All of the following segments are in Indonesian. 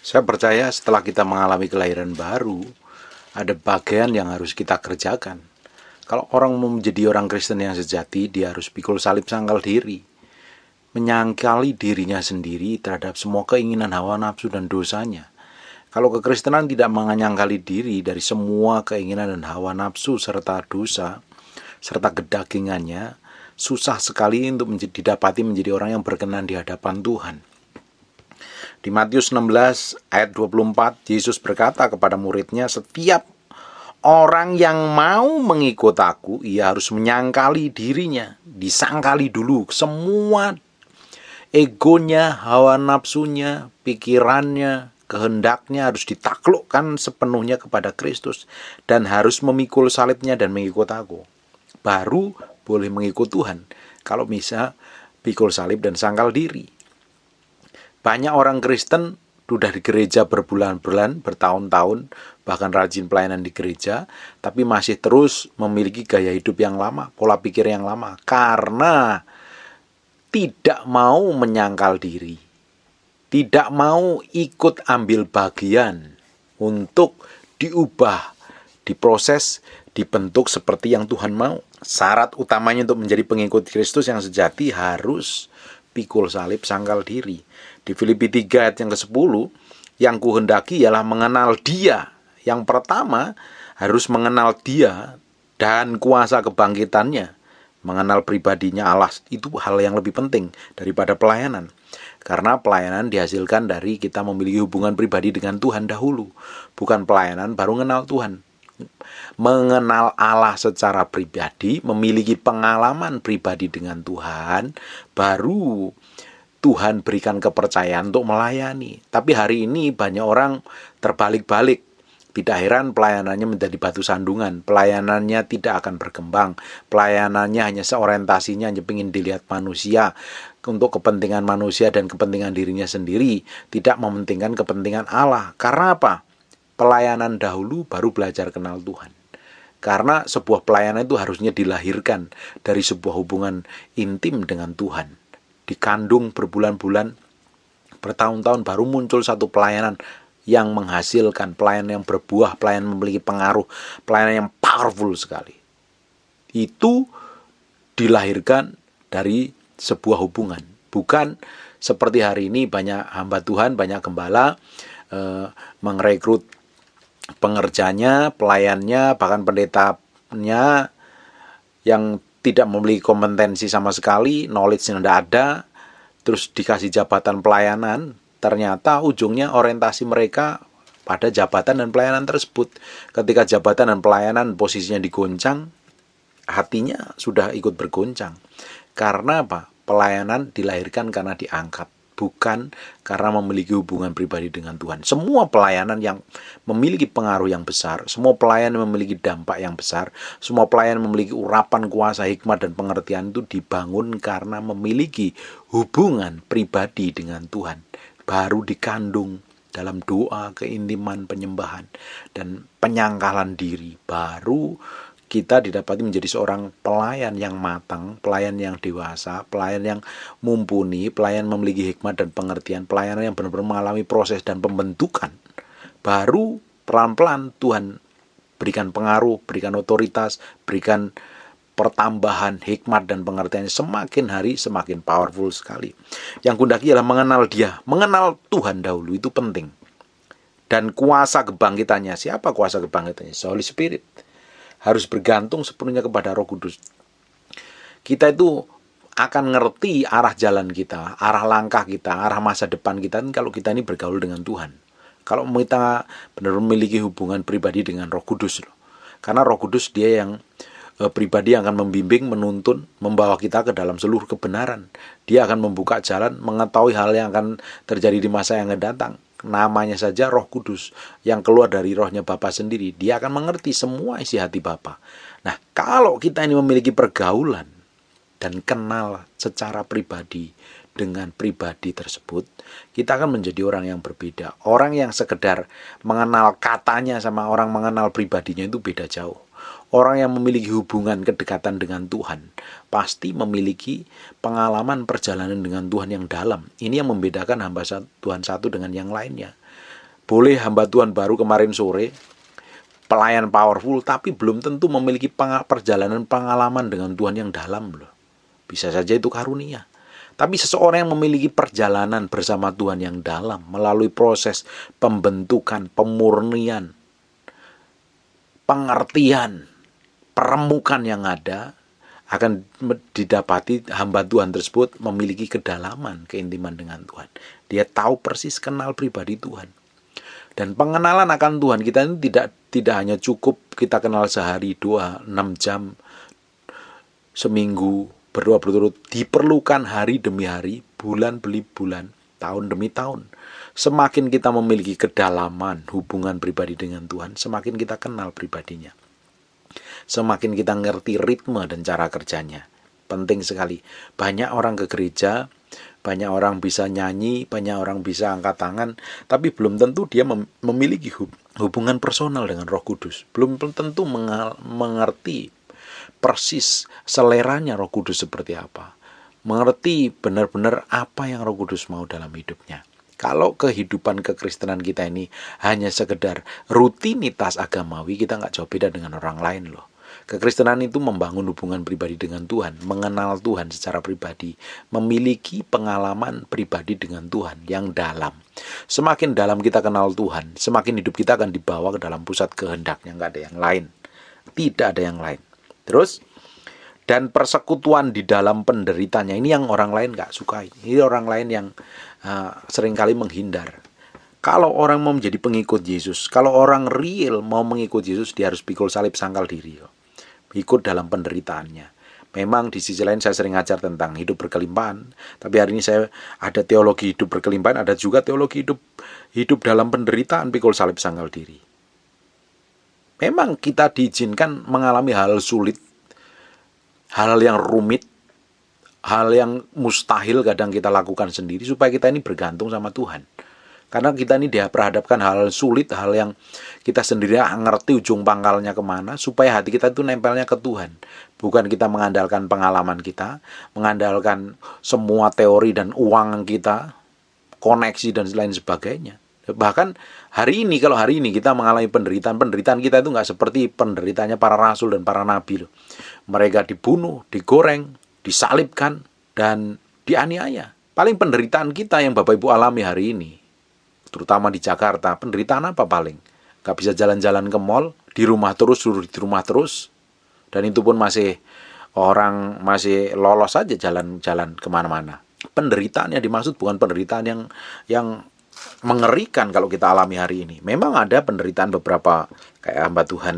Saya percaya setelah kita mengalami kelahiran baru, ada bagian yang harus kita kerjakan. Kalau orang mau menjadi orang Kristen yang sejati, dia harus pikul salib sangkal diri. Menyangkali dirinya sendiri terhadap semua keinginan hawa nafsu dan dosanya. Kalau kekristenan tidak menyangkali diri dari semua keinginan dan hawa nafsu serta dosa, serta kedagingannya, susah sekali untuk didapati menjadi orang yang berkenan di hadapan Tuhan. Di Matius 16 ayat 24, Yesus berkata kepada muridnya, setiap orang yang mau mengikut aku, ia harus menyangkali dirinya. Disangkali dulu semua egonya, hawa nafsunya, pikirannya, kehendaknya harus ditaklukkan sepenuhnya kepada Kristus. Dan harus memikul salibnya dan mengikut aku. Baru boleh mengikut Tuhan. Kalau bisa pikul salib dan sangkal diri. Banyak orang Kristen sudah di gereja berbulan-bulan, bertahun-tahun, bahkan rajin pelayanan di gereja, tapi masih terus memiliki gaya hidup yang lama, pola pikir yang lama, karena tidak mau menyangkal diri, tidak mau ikut ambil bagian untuk diubah, diproses, dibentuk seperti yang Tuhan mau. Syarat utamanya untuk menjadi pengikut Kristus yang sejati harus pikul salib sangkal diri. Di Filipi 3 ayat yang ke-10, yang kuhendaki ialah mengenal Dia. Yang pertama harus mengenal Dia dan kuasa kebangkitannya. Mengenal pribadinya Allah itu hal yang lebih penting daripada pelayanan. Karena pelayanan dihasilkan dari kita memiliki hubungan pribadi dengan Tuhan dahulu. Bukan pelayanan baru mengenal Tuhan. Mengenal Allah secara pribadi, memiliki pengalaman pribadi dengan Tuhan, baru Tuhan berikan kepercayaan untuk melayani. Tapi hari ini banyak orang terbalik-balik. Tidak heran pelayanannya menjadi batu sandungan. Pelayanannya tidak akan berkembang. Pelayanannya hanya seorientasinya hanya ingin dilihat manusia, untuk kepentingan manusia dan kepentingan dirinya sendiri. Tidak mementingkan kepentingan Allah. Karena apa? Pelayanan dahulu baru belajar kenal Tuhan. Karena sebuah pelayanan itu harusnya dilahirkan dari sebuah hubungan intim dengan Tuhan. Dikandung berbulan-bulan, bertahun-tahun baru muncul satu pelayanan yang menghasilkan, pelayanan yang berbuah, pelayanan memiliki pengaruh, pelayanan yang powerful sekali. Itu dilahirkan dari sebuah hubungan. Bukan seperti hari ini banyak hamba Tuhan, banyak gembala merekrut pengerjanya, pelayannya, bahkan pendetanya yang tidak memiliki kompetensi sama sekali, knowledge-nya tidak ada, terus dikasih jabatan pelayanan, ternyata ujungnya orientasi mereka pada jabatan dan pelayanan tersebut. Ketika jabatan dan pelayanan posisinya digoncang, hatinya sudah ikut bergoncang. Karena apa? Pelayanan dilahirkan karena diangkat, bukan karena memiliki hubungan pribadi dengan Tuhan. Semua pelayanan yang memiliki pengaruh yang besar, semua pelayanan yang memiliki dampak yang besar, semua pelayanan memiliki urapan kuasa, hikmat, dan pengertian itu dibangun karena memiliki hubungan pribadi dengan Tuhan. Baru dikandung dalam doa, keintiman, penyembahan, dan penyangkalan diri. Baru kita didapati menjadi seorang pelayan yang matang, pelayan yang dewasa, pelayan yang mumpuni, pelayan memiliki hikmat dan pengertian, pelayanan yang benar-benar mengalami proses dan pembentukan. Baru pelan-pelan Tuhan berikan pengaruh, berikan otoritas, berikan pertambahan hikmat dan pengertiannya, semakin hari semakin powerful sekali. Yang kundaki adalah mengenal Dia, mengenal Tuhan dahulu, itu penting. Dan kuasa kebangkitannya, siapa kuasa kebangkitannya? Holy Spirit. Harus bergantung sepenuhnya kepada Roh Kudus. Kita itu akan ngerti arah jalan kita, arah langkah kita, arah masa depan kita kalau kita ini bergaul dengan Tuhan. Kalau kita benar memiliki hubungan pribadi dengan Roh Kudus. Karena Roh Kudus Dia yang pribadi yang akan membimbing, menuntun, membawa kita ke dalam seluruh kebenaran. Dia akan membuka jalan, mengetahui hal yang akan terjadi di masa yang akan datang. Namanya saja Roh Kudus yang keluar dari rohnya Bapa sendiri. Dia akan mengerti semua isi hati Bapa. Nah, kalau kita ini memiliki pergaulan dan kenal secara pribadi dengan pribadi tersebut, kita akan menjadi orang yang berbeda. Orang yang sekedar mengenal katanya sama orang mengenal pribadinya itu beda jauh. Orang yang memiliki hubungan kedekatan dengan Tuhan pasti memiliki pengalaman perjalanan dengan Tuhan yang dalam. Ini yang membedakan hamba Tuhan satu dengan yang lainnya. Boleh hamba Tuhan baru kemarin sore, pelayan powerful, tapi belum tentu memiliki perjalanan pengalaman dengan Tuhan yang dalam loh. Bisa saja itu karunia. Tapi seseorang yang memiliki perjalanan bersama Tuhan yang dalam, melalui proses pembentukan, pemurnian, pengertian, peremukan yang ada, akan didapati hamba Tuhan tersebut memiliki kedalaman, keintiman dengan Tuhan. Dia tahu persis, kenal pribadi Tuhan. Dan pengenalan akan Tuhan kita ini tidak hanya cukup kita kenal sehari, 2, 6 jam, seminggu, berdoa berturut. Diperlukan hari demi hari, bulan demi bulan, tahun demi tahun. Semakin kita memiliki kedalaman hubungan pribadi dengan Tuhan, semakin kita kenal pribadinya. Semakin kita ngerti ritme dan cara kerjanya. Penting sekali. Banyak orang ke gereja, banyak orang bisa nyanyi, banyak orang bisa angkat tangan, tapi belum tentu dia memiliki hubungan personal dengan Roh Kudus. Belum tentu mengerti persis seleranya Roh Kudus seperti apa. Mengerti benar-benar apa yang Roh Kudus mau dalam hidupnya. Kalau kehidupan kekristenan kita ini hanya sekedar rutinitas agamawi, kita nggak jauh beda dengan orang lain loh. Kekristenan itu membangun hubungan pribadi dengan Tuhan, mengenal Tuhan secara pribadi, memiliki pengalaman pribadi dengan Tuhan yang dalam. Semakin dalam kita kenal Tuhan, semakin hidup kita akan dibawa ke dalam pusat kehendaknya, nggak ada yang lain. Tidak ada yang lain. Terus, dan persekutuan di dalam penderitanya, ini yang orang lain nggak sukai. Ini orang lain yang seringkali menghindar. Kalau orang mau menjadi pengikut Yesus, kalau orang real mau mengikut Yesus, dia harus pikul salib sangkal diri. Ikut dalam penderitaannya. Memang di sisi lain saya sering ngajar tentang hidup berkelimpahan, tapi hari ini saya ada teologi hidup berkelimpahan, ada juga teologi hidup dalam penderitaan, pikul salib sangkal diri. Memang kita diizinkan mengalami hal sulit, hal yang rumit, hal yang mustahil kadang kita lakukan sendiri supaya kita ini bergantung sama Tuhan. Karena kita ini diperhadapkan hal sulit, hal yang kita sendiri ngerti ujung pangkalnya kemana, supaya hati kita itu nempelnya ke Tuhan. Bukan kita mengandalkan pengalaman kita, mengandalkan semua teori dan uang kita, koneksi dan lain sebagainya. Bahkan kalau hari ini kita mengalami penderitaan kita itu nggak seperti penderitaannya para rasul dan para nabi loh. Mereka dibunuh, digoreng, disalibkan, dan dianiaya. Paling penderitaan kita yang Bapak Ibu alami hari ini, terutama di Jakarta, penderitaan apa paling? Gak bisa jalan-jalan ke mall, di rumah terus, suruh di rumah terus. Dan itu pun orang masih lolos saja jalan-jalan kemana-mana. Penderitaan yang dimaksud bukan penderitaan yang mengerikan kalau kita alami hari ini. Memang ada penderitaan beberapa kayak hamba Tuhan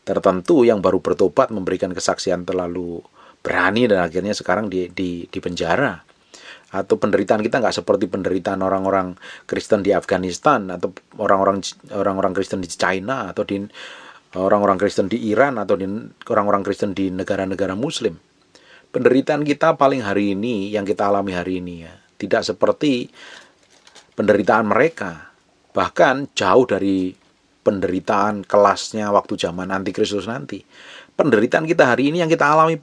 tertentu yang baru bertobat, memberikan kesaksian terlalu berani dan akhirnya sekarang di penjara. Atau penderitaan kita nggak seperti penderitaan orang-orang Kristen di Afghanistan, atau orang-orang Kristen di China, atau di orang-orang Kristen di Iran, atau di orang-orang Kristen di negara-negara Muslim. Penderitaan kita paling hari ini, yang kita alami hari ini ya, tidak seperti penderitaan mereka. Bahkan jauh dari penderitaan kelasnya waktu zaman antikristus nanti. Penderitaan kita hari ini yang kita alami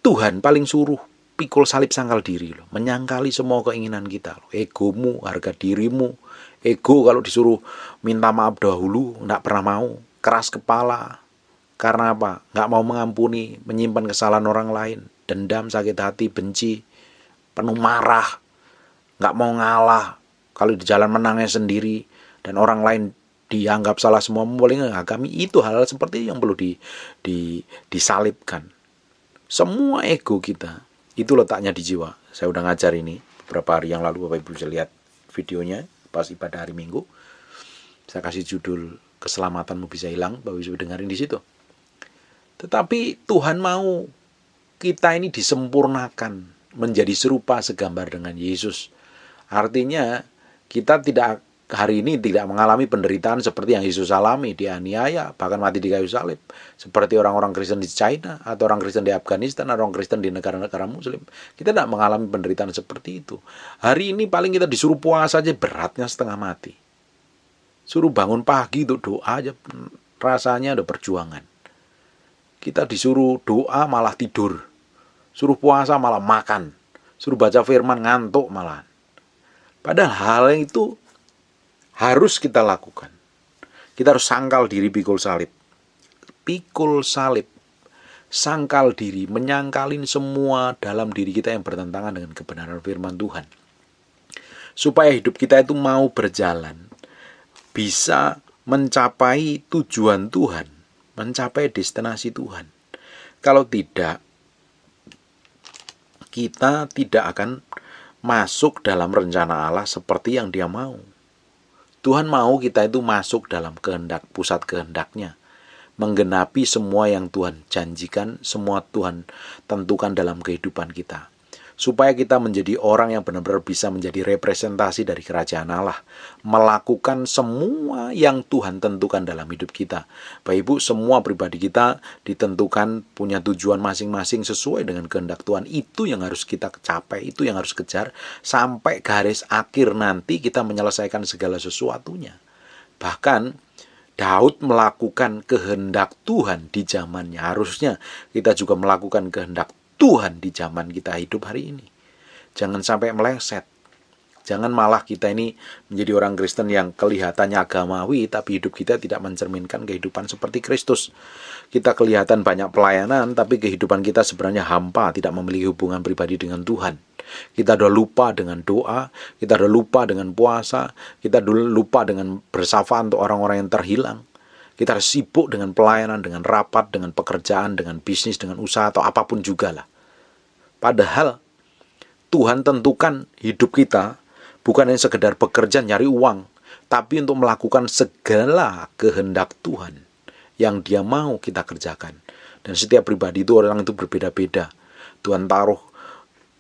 Tuhan paling suruh pikul salib sangkal diri loh, menyangkali semua keinginan kita loh. Egomu, harga dirimu, ego kalau disuruh minta maaf dahulu enggak pernah mau, keras kepala. Karena apa? Enggak mau mengampuni, menyimpan kesalahan orang lain, dendam, sakit hati, benci, penuh marah, enggak mau ngalah. Kalau di jalan menangnya sendiri dan orang lain dianggap salah semua, boleh kami itu hal-hal seperti yang perlu disalibkan. Semua ego kita itu letaknya di jiwa. Saya udah ngajar ini beberapa hari yang lalu, Bapak Ibu bisa lihat videonya pas ibadah hari Minggu. Saya kasih judul Keselamatanmu Bisa Hilang, Bapak Ibu dengerin di situ. Tetapi Tuhan mau kita ini disempurnakan, menjadi serupa segambar dengan Yesus. Artinya kita hari ini tidak mengalami penderitaan seperti yang Yesus alami, dianiaya, bahkan mati di kayu salib. Seperti orang-orang Kristen di China, atau orang Kristen di Afghanistan, atau orang Kristen di negara-negara Muslim. Kita tidak mengalami penderitaan seperti itu. Hari ini paling kita disuruh puasa aja beratnya setengah mati. Suruh bangun pagi untuk doa aja rasanya ada perjuangan. Kita disuruh doa malah tidur. Suruh puasa malah makan. Suruh baca firman ngantuk malah. Padahal hal yang itu harus kita lakukan. Kita harus sangkal diri pikul salib. Pikul salib, sangkal diri, menyangkalin semua dalam diri kita yang bertentangan dengan kebenaran firman Tuhan. Supaya hidup kita itu mau berjalan, bisa mencapai tujuan Tuhan, mencapai destinasi Tuhan. Kalau tidak, kita tidak akan masuk dalam rencana Allah seperti yang Dia mau. Tuhan mau kita itu masuk dalam kehendak, pusat kehendaknya, menggenapi semua yang Tuhan janjikan, semua Tuhan tentukan dalam kehidupan kita. Supaya kita menjadi orang yang benar-benar bisa menjadi representasi dari kerajaan Allah, melakukan semua yang Tuhan tentukan dalam hidup kita. Bapak Ibu, semua pribadi kita ditentukan punya tujuan masing-masing sesuai dengan kehendak Tuhan. Itu yang harus kita capai, itu yang harus kejar, sampai garis akhir nanti kita menyelesaikan segala sesuatunya. Bahkan Daud melakukan kehendak Tuhan di zamannya. Harusnya kita juga melakukan kehendak Tuhan di zaman kita hidup hari ini. Jangan sampai meleset. Jangan malah kita ini menjadi orang Kristen yang kelihatannya agamawi, tapi hidup kita tidak mencerminkan kehidupan seperti Kristus. Kita kelihatan banyak pelayanan, tapi kehidupan kita sebenarnya hampa, tidak memiliki hubungan pribadi dengan Tuhan. Kita udah lupa dengan doa, kita udah lupa dengan puasa, kita udah lupa dengan bersyafaat untuk orang-orang yang terhilang. Kita harus sibuk dengan pelayanan, dengan rapat, dengan pekerjaan, dengan bisnis, dengan usaha, atau apapun juga lah. Padahal Tuhan tentukan hidup kita bukan hanya sekedar bekerja nyari uang, tapi untuk melakukan segala kehendak Tuhan yang Dia mau kita kerjakan. Dan setiap pribadi itu, orang itu berbeda-beda. Tuhan taruh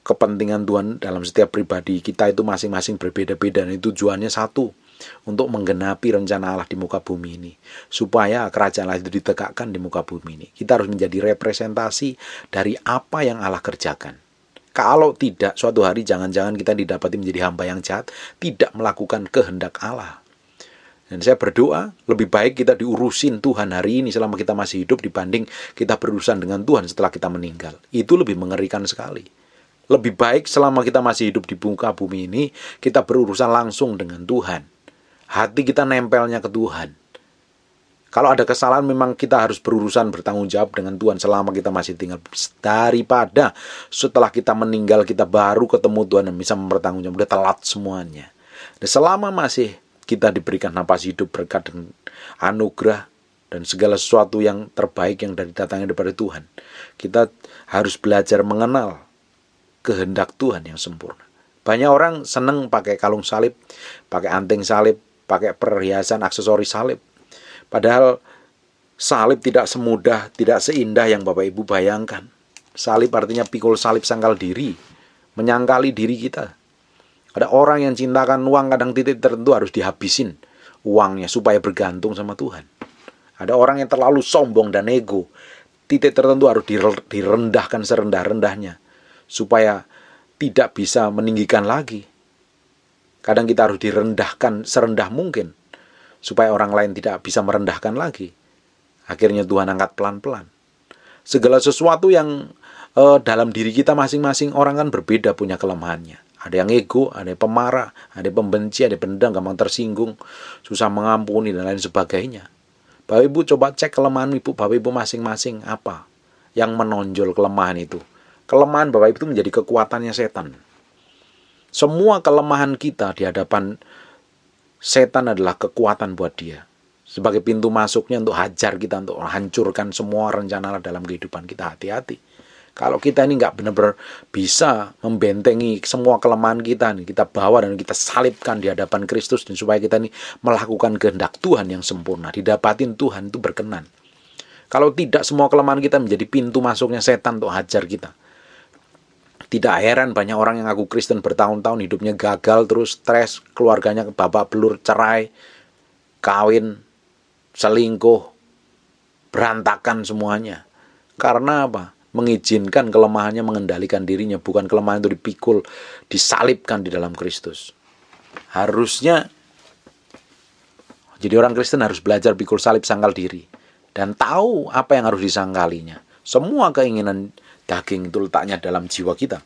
kepentingan Tuhan dalam setiap pribadi kita itu masing-masing berbeda-beda, dan tujuannya satu, untuk menggenapi rencana Allah di muka bumi ini, supaya kerajaan Allah itu ditegakkan di muka bumi ini. Kita harus menjadi representasi dari apa yang Allah kerjakan. Kalau tidak, suatu hari jangan-jangan kita didapati menjadi hamba yang jahat, tidak melakukan kehendak Allah. Dan saya berdoa, lebih baik kita diurusin Tuhan hari ini selama kita masih hidup, dibanding kita berurusan dengan Tuhan setelah kita meninggal. Itu lebih mengerikan sekali. Lebih baik selama kita masih hidup di muka bumi ini, kita berurusan langsung dengan Tuhan. Hati kita nempelnya ke Tuhan. Kalau ada kesalahan, memang kita harus berurusan, bertanggung jawab dengan Tuhan selama kita masih tinggal. Daripada setelah kita meninggal, kita baru ketemu Tuhan dan bisa mempertanggungjawab. Udah telat semuanya. Dan selama masih kita diberikan napas hidup berkat dan anugerah dan segala sesuatu yang terbaik yang datangnya daripada Tuhan, kita harus belajar mengenal kehendak Tuhan yang sempurna. Banyak orang senang pakai kalung salib, pakai anting salib, pakai perhiasan, aksesoris salib. Padahal salib tidak semudah, tidak seindah yang Bapak Ibu bayangkan. Salib artinya pikul salib, sangkal diri, menyangkali diri kita. Ada orang yang cintakan uang, kadang titik tertentu harus dihabisin uangnya supaya bergantung sama Tuhan. Ada orang yang terlalu sombong dan ego, titik tertentu harus direndahkan serendah-rendahnya supaya tidak bisa meninggikan lagi. Kadang kita harus direndahkan serendah mungkin supaya orang lain tidak bisa merendahkan lagi. Akhirnya Tuhan angkat pelan-pelan. Segala sesuatu yang dalam diri kita masing-masing orang kan berbeda, punya kelemahannya. Ada yang ego, ada yang pemarah, ada yang pembenci, ada yang pendendam, gampang tersinggung, susah mengampuni, dan lain sebagainya. Bapak Ibu coba cek kelemahan Ibu, Bapak Ibu masing-masing apa yang menonjol kelemahan itu. Kelemahan Bapak Ibu itu menjadi kekuatannya setan. Semua kelemahan kita di hadapan setan adalah kekuatan buat dia. Sebagai pintu masuknya untuk hajar kita, untuk hancurkan semua rencana Allah dalam kehidupan kita. Hati-hati. Kalau kita ini nggak benar-benar bisa membentengi semua kelemahan kita, kita bawa dan kita salibkan di hadapan Kristus, dan supaya kita ini melakukan kehendak Tuhan yang sempurna, didapatin Tuhan itu berkenan. Kalau tidak, semua kelemahan kita menjadi pintu masuknya setan untuk hajar kita. Tidak heran banyak orang yang ngaku Kristen bertahun-tahun hidupnya gagal terus, stres, keluarganya babak belur, cerai, kawin, selingkuh, berantakan semuanya. Karena apa? Mengizinkan kelemahannya mengendalikan dirinya, bukan kelemahan itu dipikul, disalibkan di dalam Kristus. Harusnya jadi orang Kristen harus belajar pikul salib, sangkal diri, dan tahu apa yang harus disangkalinya. Semua keinginan daging itu letaknya dalam jiwa kita.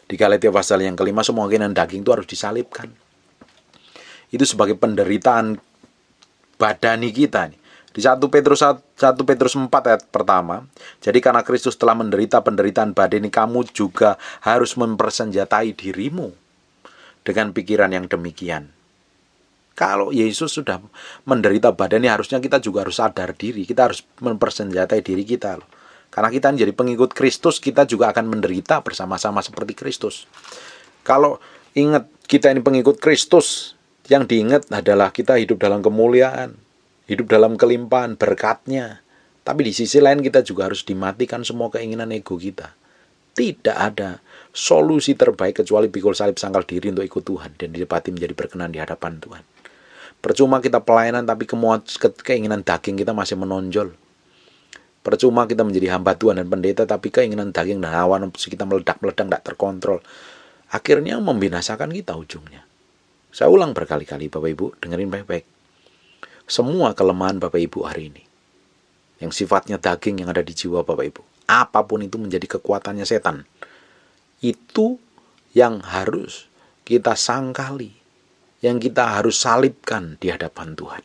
Di Galatia pasal yang kelima, semua keinginan daging itu harus disalibkan. Itu sebagai penderitaan badani kita nih. Di 1 Petrus 4 ayat pertama, jadi karena Kristus telah menderita penderitaan badani, kamu juga harus mempersenjatai dirimu dengan pikiran yang demikian. Kalau Yesus sudah menderita badani, harusnya kita juga harus sadar diri. Kita harus mempersenjatai diri kita loh. Karena kita menjadi pengikut Kristus, kita juga akan menderita bersama-sama seperti Kristus. Kalau ingat kita ini pengikut Kristus, yang diingat adalah kita hidup dalam kemuliaan, hidup dalam kelimpahan berkatnya. Tapi di sisi lain kita juga harus dimatikan semua keinginan ego kita. Tidak ada solusi terbaik kecuali pikul salib sangkal diri untuk ikut Tuhan dan didapati menjadi berkenan di hadapan Tuhan. Percuma kita pelayanan tapi keinginan daging kita masih menonjol. Percuma kita menjadi hamba Tuhan dan pendeta tapi keinginan daging dan hawa nafsu kita meledak-meledak, tidak terkontrol. Akhirnya membinasakan kita ujungnya. Saya ulang berkali-kali Bapak Ibu, dengerin baik-baik. Semua kelemahan Bapak Ibu hari ini, yang sifatnya daging yang ada di jiwa Bapak Ibu, apapun itu menjadi kekuatannya setan, itu yang harus kita sangkali, yang kita harus salibkan di hadapan Tuhan,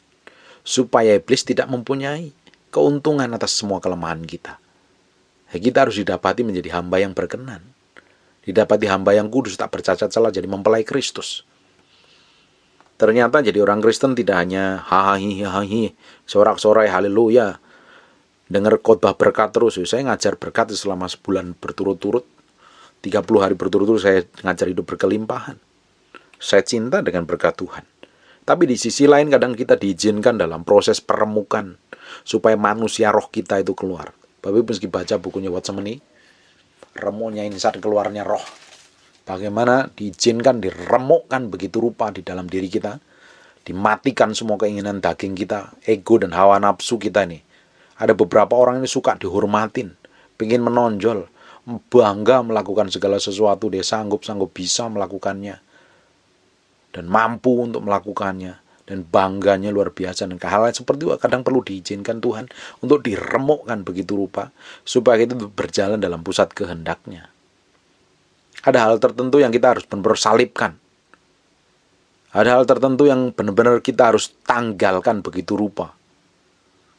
supaya iblis tidak mempunyai keuntungan atas semua kelemahan kita. Kita harus didapati menjadi hamba yang berkenan, didapati hamba yang kudus, tak bercacat celah, jadi mempelai Kristus. Ternyata jadi orang Kristen tidak hanya hahaha, sorak-sorai haleluya, dengar khotbah berkat terus. Saya ngajar berkat selama sebulan berturut-turut, 30 hari berturut-turut saya ngajar hidup berkelimpahan. Saya cinta dengan berkat Tuhan. Tapi di sisi lain kadang kita diizinkan dalam proses peremukan supaya manusia roh kita itu keluar. Bapak Ibu meski baca bukunya Watchmeni, remunya insat keluarnya roh. Bagaimana diizinkan, diremukkan begitu rupa di dalam diri kita, dimatikan semua keinginan daging kita, ego dan hawa nafsu kita nih. Ada beberapa orang ini suka dihormatin, pengen menonjol, bangga melakukan segala sesuatu, dia sanggup bisa melakukannya, dan mampu untuk melakukannya, dan bangganya luar biasa. Dan hal-hal seperti itu kadang perlu diizinkan Tuhan untuk diremukkan begitu rupa, supaya kita berjalan dalam pusat kehendaknya. Ada hal tertentu yang kita harus benar-benar salibkan. Ada hal tertentu yang benar-benar kita harus tanggalkan begitu rupa.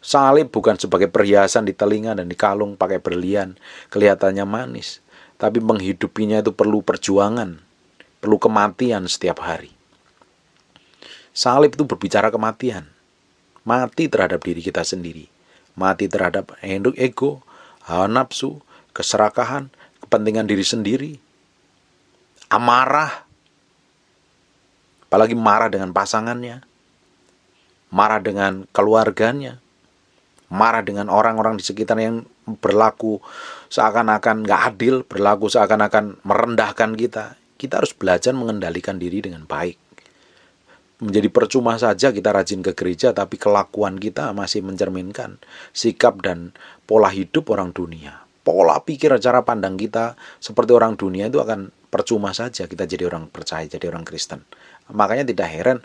Salib bukan sebagai perhiasan di telinga dan di kalung pakai berlian, kelihatannya manis. Tapi menghidupinya itu perlu perjuangan, perlu kematian setiap hari. Salib itu berbicara kematian. Mati terhadap diri kita sendiri. Mati terhadap ego, hawa nafsu, keserakahan, kepentingan diri sendiri. Amarah, apalagi marah dengan pasangannya, marah dengan keluarganya, marah dengan orang-orang di sekitar yang berlaku seakan-akan gak adil, berlaku seakan-akan merendahkan kita. Kita harus belajar mengendalikan diri dengan baik. Menjadi percuma saja kita rajin ke gereja, tapi kelakuan kita masih mencerminkan sikap dan pola hidup orang dunia. Pola pikir, cara pandang kita seperti orang dunia itu akan percuma saja kita jadi orang percaya, jadi orang Kristen. Makanya tidak heran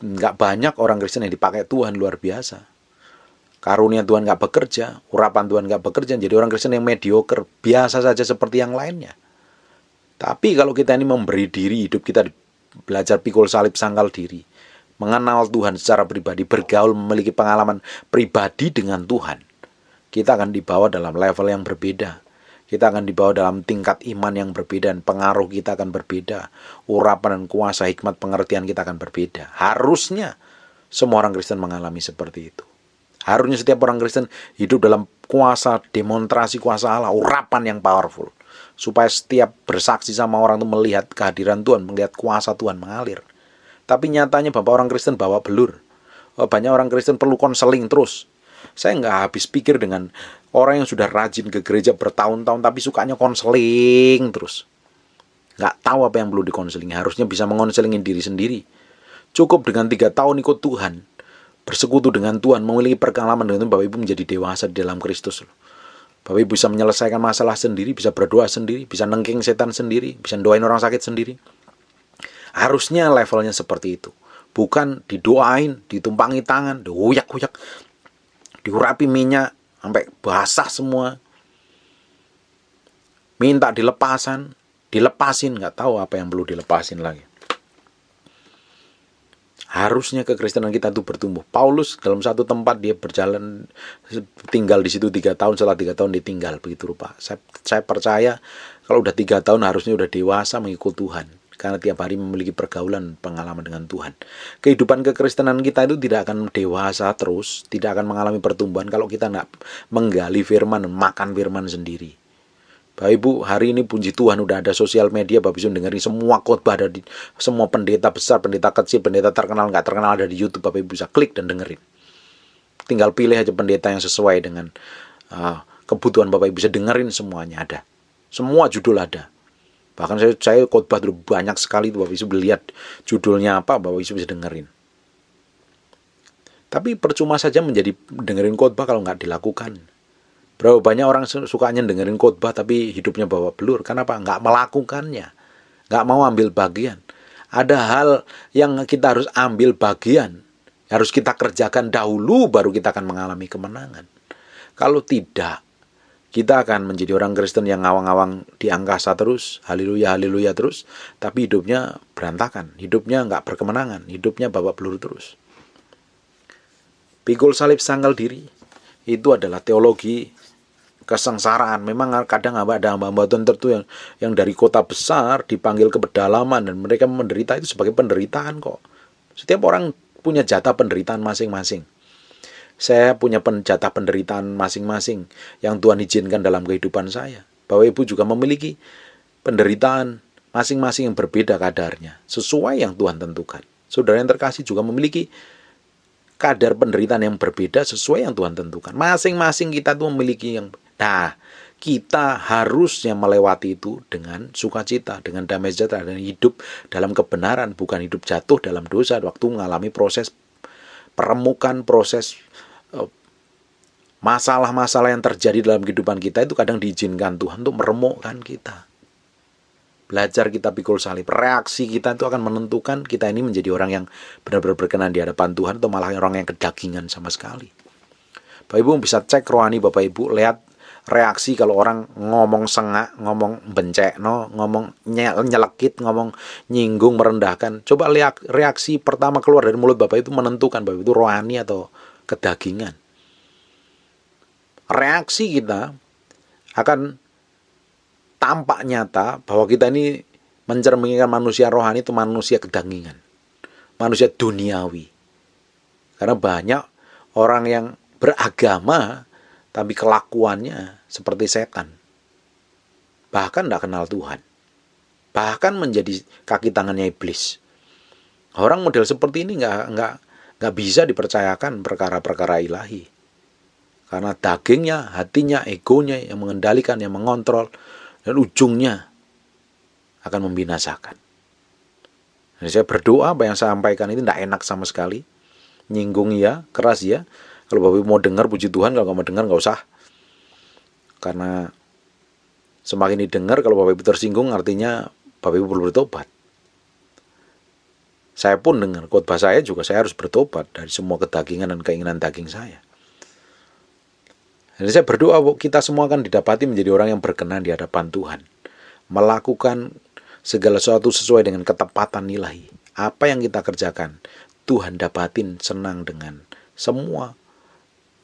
gak banyak orang Kristen yang dipakai Tuhan luar biasa. Karunia Tuhan gak bekerja, urapan Tuhan gak bekerja, jadi orang Kristen yang mediocre, biasa saja seperti yang lainnya. Tapi kalau kita ini memberi diri, hidup kita belajar pikul salib sangkal diri, mengenal Tuhan secara pribadi, bergaul, memiliki pengalaman pribadi dengan Tuhan, kita akan dibawa dalam level yang berbeda. Kita akan dibawa dalam tingkat iman yang berbeda, dan pengaruh kita akan berbeda. Urapan dan kuasa, hikmat, pengertian kita akan berbeda. Harusnya semua orang Kristen mengalami seperti itu. Harusnya setiap orang Kristen hidup dalam kuasa, demonstrasi kuasa Allah, urapan yang powerful. Supaya setiap bersaksi sama orang itu melihat kehadiran Tuhan, melihat kuasa Tuhan mengalir. Tapi nyatanya Bapak orang Kristen bawa belur. Banyak orang Kristen perlu konseling terus. Saya nggak habis pikir dengan orang yang sudah rajin ke gereja bertahun-tahun tapi sukanya konseling terus. Nggak tahu apa yang perlu dikonseling. Harusnya bisa mengonselingin diri sendiri. Cukup dengan 3 tahun ikut Tuhan, bersekutu dengan Tuhan, memiliki pengalaman dengan Tuhan, Bapak Ibu menjadi dewasa di dalam Kristus. Bapak Ibu bisa menyelesaikan masalah sendiri, bisa berdoa sendiri, bisa nengking setan sendiri, bisa doain orang sakit sendiri. Harusnya levelnya seperti itu. Bukan didoain, ditumpangi tangan, diuyak-uyak, diurapi minyak sampai basah semua, minta dilepasin, nggak tahu apa yang perlu dilepasin lagi. Harusnya kekristenan kita itu bertumbuh. Paulus dalam satu tempat dia berjalan, tinggal di situ 3 tahun, setelah 3 tahun ditinggal, begitu rupa. Saya percaya kalau udah 3 tahun harusnya udah dewasa mengikut Tuhan, karena tiap hari memiliki pergaulan pengalaman dengan Tuhan. Kehidupan kekristenan kita itu tidak akan dewasa terus, tidak akan mengalami pertumbuhan kalau kita nggak menggali firman, makan firman sendiri. Bapak Ibu, hari ini puji Tuhan udah ada sosial media, Bapak Ibu dengerin semua khotbah, ada di semua pendeta besar, pendeta kecil, pendeta terkenal, nggak terkenal, ada di YouTube. Bapak Ibu bisa klik dan dengerin. Tinggal pilih aja pendeta yang sesuai dengan kebutuhan Bapak Ibu, bisa dengerin semuanya, ada. Semua judul ada. Bahkan saya khotbah dulu banyak sekali tuh, Bapak Ibu lihat judulnya apa, Bapak Ibu bisa dengerin. Tapi percuma saja menjadi dengerin khotbah kalau nggak dilakukan. Berapa banyak orang sukanya dengerin khotbah tapi hidupnya bawa belur. Kenapa? Nggak melakukannya. Nggak mau ambil bagian. Ada hal yang kita harus ambil bagian. Harus kita kerjakan dahulu baru kita akan mengalami kemenangan. Kalau tidak, kita akan menjadi orang Kristen yang ngawang-ngawang di angkasa terus. Haleluya, haleluya terus. Tapi hidupnya berantakan. Hidupnya nggak berkemenangan. Hidupnya bawa belur terus. Pikul salib sangkal diri. Itu adalah teologi kesengsaraan. Memang kadang ada hamba-hamba tertentu yang dari kota besar dipanggil ke pedalaman dan mereka menderita itu sebagai penderitaan kok. Setiap orang punya jatah penderitaan masing-masing. Saya punya jatah penderitaan masing-masing yang Tuhan izinkan dalam kehidupan saya. Bapak Ibu juga memiliki penderitaan masing-masing yang berbeda kadarnya, sesuai yang Tuhan tentukan. Saudara yang terkasih juga memiliki kadar penderitaan yang berbeda sesuai yang Tuhan tentukan. Masing-masing kita tuh memiliki yang. Nah, kita harusnya melewati itu dengan sukacita, dengan damai sejahtera, dan hidup dalam kebenaran, bukan hidup jatuh dalam dosa waktu mengalami proses peremukan, proses masalah-masalah yang terjadi dalam kehidupan kita itu kadang diizinkan Tuhan untuk meremukkan kita. Belajar kita pikul salib, reaksi kita itu akan menentukan kita ini menjadi orang yang benar-benar berkenan di hadapan Tuhan atau malah orang yang kedagingan sama sekali. Bapak Ibu bisa cek rohani Bapak Ibu, lihat reaksi kalau orang ngomong sengak, ngomong bencek, ngomong nyelekit, ngomong nyinggung, merendahkan. Coba lihat reaksi pertama keluar dari mulut Bapak itu menentukan Bapak itu rohani atau kedagingan. Reaksi kita akan tampak nyata bahwa kita ini mencerminkan manusia rohani itu manusia kedagingan, manusia duniawi. Karena banyak orang yang beragama tapi kelakuannya seperti setan. Bahkan tidak kenal Tuhan. Bahkan menjadi kaki tangannya iblis. Orang model seperti ini nggak bisa dipercayakan perkara-perkara ilahi. Karena dagingnya, hatinya, egonya yang mengendalikan, yang mengontrol. Dan ujungnya akan membinasakan. Dan saya berdoa apa yang saya sampaikan ini tidak enak sama sekali. Nyinggung ya, keras ya. Kalau Bapak Ibu mau dengar puji Tuhan, kalau nggak mau dengar nggak usah. Karena semakin didengar, kalau Bapak Ibu tersinggung artinya Bapak Ibu perlu bertobat. Saya pun dengar khotbah saya juga, saya harus bertobat dari semua kedagingan dan keinginan daging saya. Jadi saya berdoa kita semua akan didapati menjadi orang yang berkenan di hadapan Tuhan. Melakukan segala sesuatu sesuai dengan ketepatan ilahi. Apa yang kita kerjakan, Tuhan dapatin senang dengan semua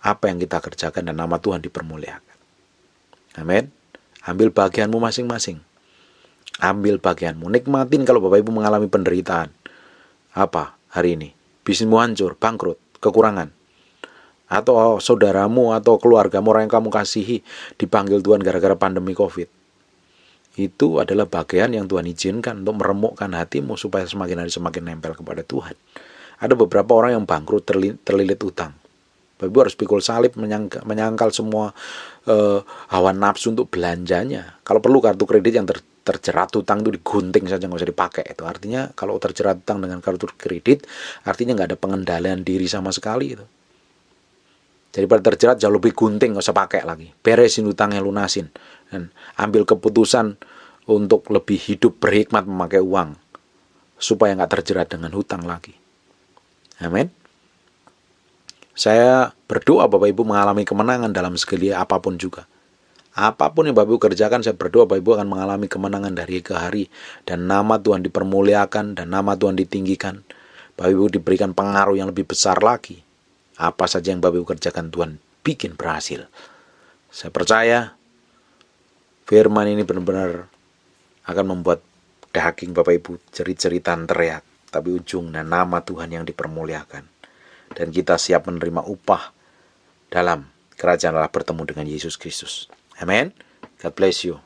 apa yang kita kerjakan dan nama Tuhan dipermuliakan. Amin. Ambil bagianmu masing-masing. Ambil bagianmu. Nikmatin kalau Bapak Ibu mengalami penderitaan. Apa hari ini? Bisnismu hancur, bangkrut, kekurangan. Atau saudaramu atau keluargamu, orang yang kamu kasihi dipanggil Tuhan gara-gara pandemi COVID. Itu adalah bagian yang Tuhan izinkan untuk meremukkan hatimu supaya semakin hari semakin nempel kepada Tuhan. Ada beberapa orang yang bangkrut terlilit utang. Bapak Ibu harus pikul salib, menyangkal semua hawa nafsu untuk belanjanya. Kalau perlu kartu kredit yang terjerat utang itu digunting saja, nggak usah dipakai. Itu artinya kalau terjerat utang dengan kartu kredit, artinya nggak ada pengendalian diri sama sekali itu. Daripada terjerat jauh lebih gunting, nggak usah pakai lagi. Beresin utangnya, lunasin. Dan ambil keputusan untuk lebih hidup berhikmat memakai uang. Supaya nggak terjerat dengan hutang lagi. Amin. Saya berdoa Bapak Ibu mengalami kemenangan dalam segala apapun juga. Apapun yang Bapak Ibu kerjakan, saya berdoa Bapak Ibu akan mengalami kemenangan dari ke hari. Dan nama Tuhan dipermuliakan dan nama Tuhan ditinggikan. Bapak Ibu diberikan pengaruh yang lebih besar lagi. Apa saja yang Bapak Ibu kerjakan, Tuhan bikin berhasil. Saya percaya firman ini benar-benar akan membuat daging Bapak Ibu jerit-jeritan teriak, tapi ujungnya nama Tuhan yang dipermuliakan. Dan kita siap menerima upah dalam kerajaan Allah bertemu dengan Yesus Kristus. Amin. God bless you.